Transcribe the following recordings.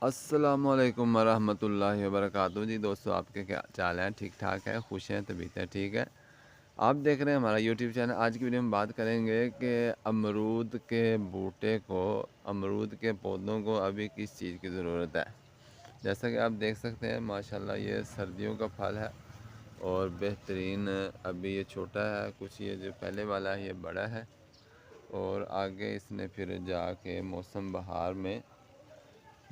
السلام علیکم ورحمۃ اللہ وبرکاتہ جی دوستو، آپ کے کیا چال ہیں؟ ٹھیک ٹھاک ہے؟ خوش ہیں؟ طبیعت ہے ٹھیک ہے؟ آپ دیکھ رہے ہیں ہمارا یوٹیوب چینل۔ آج کی ویڈیو میں بات کریں گے کہ امرود کے بوٹے کو، امرود کے پودوں کو ابھی کس چیز کی ضرورت ہے۔ جیسا کہ آپ دیکھ سکتے ہیں ماشاءاللہ یہ سردیوں کا پھل ہے اور بہترین۔ ابھی یہ چھوٹا ہے، کچھ یہ جو پہلے والا ہے یہ بڑا ہے، اور آگے اس نے پھر جا کے موسم بہار میں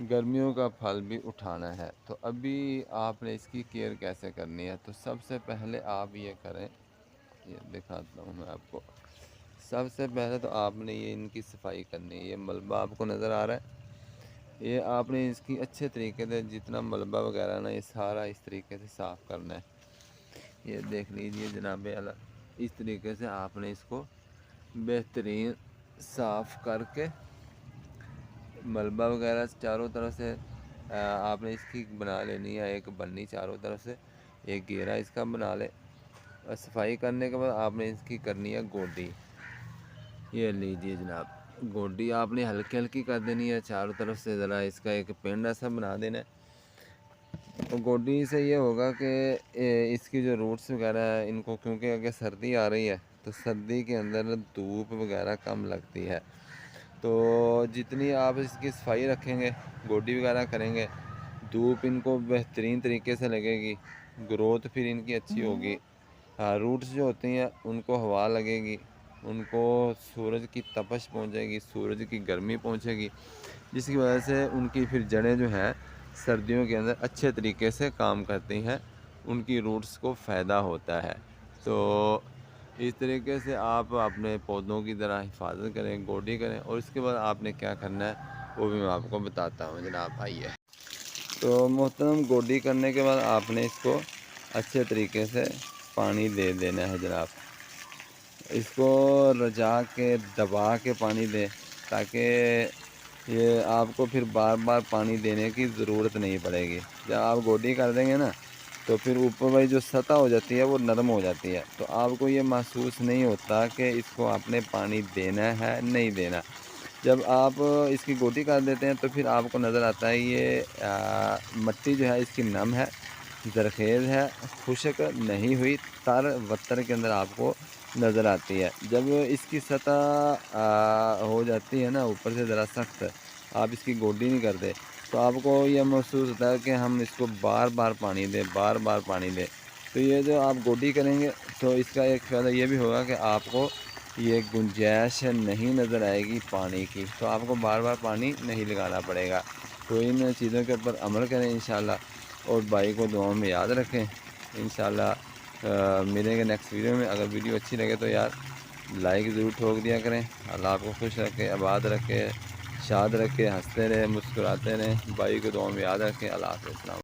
گرمیوں کا پھل بھی اٹھانا ہے۔ تو ابھی آپ نے اس کی کیئر کیسے کرنی ہے؟ تو سب سے پہلے آپ یہ کریں، یہ دکھاتا ہوں میں آپ کو۔ سب سے پہلے تو آپ نے یہ ان کی صفائی کرنی ہے۔ یہ ملبہ آپ کو نظر آ رہا ہے، یہ آپ نے اس کی اچھے طریقے سے جتنا ملبہ وغیرہ نا یہ سارا اس طریقے سے صاف کرنا ہے۔ یہ دیکھ لیجئے جناب اعلیٰ، اس طریقے سے آپ نے اس کو بہترین صاف کر کے ملبہ وغیرہ چاروں طرف سے آپ نے اس کی بنا لینی ہے، ایک بنی چاروں طرف سے، ایک گھیرا اس کا بنا لے۔ اور صفائی کرنے کے بعد آپ نے اس کی کرنی ہے گوڈی۔ یہ لیجئے جناب، گوڈی آپ نے ہلکی ہلکی کر دینی ہے چاروں طرف سے، ذرا اس کا ایک پینڈ ایسا بنا دینا ہے۔ تو گوڈی سے یہ ہوگا کہ اس کی جو روٹس وغیرہ ہے ان کو، کیونکہ اگر سردی آ رہی ہے تو سردی کے اندر دھوپ وغیرہ کم لگتی ہے، تو جتنی آپ اس کی صفائی رکھیں گے، گوڈی وغیرہ کریں گے، دھوپ ان کو بہترین طریقے سے لگے گی، گروتھ پھر ان کی اچھی ہوگی۔ روٹس جو ہوتی ہیں ان کو ہوا لگے گی، ان کو سورج کی تپش پہنچے گی، سورج کی گرمی پہنچے گی، جس کی وجہ سے ان کی پھر جڑیں جو ہیں سردیوں کے اندر اچھے طریقے سے کام کرتی ہیں، ان کی روٹس کو فائدہ ہوتا ہے۔ تو اس طریقے سے آپ اپنے پودوں کی ذرا حفاظت کریں، گوڈی کریں، اور اس کے بعد آپ نے کیا کرنا ہے وہ بھی میں آپ کو بتاتا ہوں جناب۔ آئیے، تو محترم، گوڈی کرنے کے بعد آپ نے اس کو اچھے طریقے سے پانی دے دینا ہے جناب۔ اس کو رجا کے دبا کے پانی دیں، تاکہ یہ آپ کو پھر بار بار پانی دینے کی ضرورت نہیں پڑے گی۔ جب آپ گوڈی کر دیں گے نا تو پھر اوپر والی جو سطح ہو جاتی ہے وہ نرم ہو جاتی ہے، تو آپ کو یہ محسوس نہیں ہوتا کہ اس کو آپ نے پانی دینا ہے نہیں دینا۔ جب آپ اس کی گوڈی کر دیتے ہیں تو پھر آپ کو نظر آتا ہے یہ مٹی جو ہے اس کی نم ہے، زرخیز ہے، خشک نہیں ہوئی، تر وتر کے اندر آپ کو نظر آتی ہے۔ جب اس کی سطح ہو جاتی ہے نا اوپر سے ذرا سخت، آپ اس کی گوڈی نہیں کرتے، تو آپ کو یہ محسوس ہوتا ہے کہ ہم اس کو بار بار پانی دیں، بار بار پانی دیں۔ تو یہ جو آپ گوڈی کریں گے تو اس کا ایک فائدہ یہ بھی ہوگا کہ آپ کو یہ گنجائش نہیں نظر آئے گی پانی کی، تو آپ کو بار بار پانی نہیں لگانا پڑے گا۔ تو ان چیزوں کے اوپر عمل کریں انشاءاللہ، اور بھائی کو دعاؤں میں یاد رکھیں انشاءاللہ۔ ملیں گے نیکسٹ ویڈیو میں۔ اگر ویڈیو اچھی لگے تو یار لائک ضرور ٹھوک دیا کریں۔ اللہ آپ کو خوش رکھے، آباد رکھے، شاد رکھے، ہنستے رہے، مسکراتے رہیں، بھائی کو دعاؤں میں یاد رکھیں۔ اللہ حافظ، السلام۔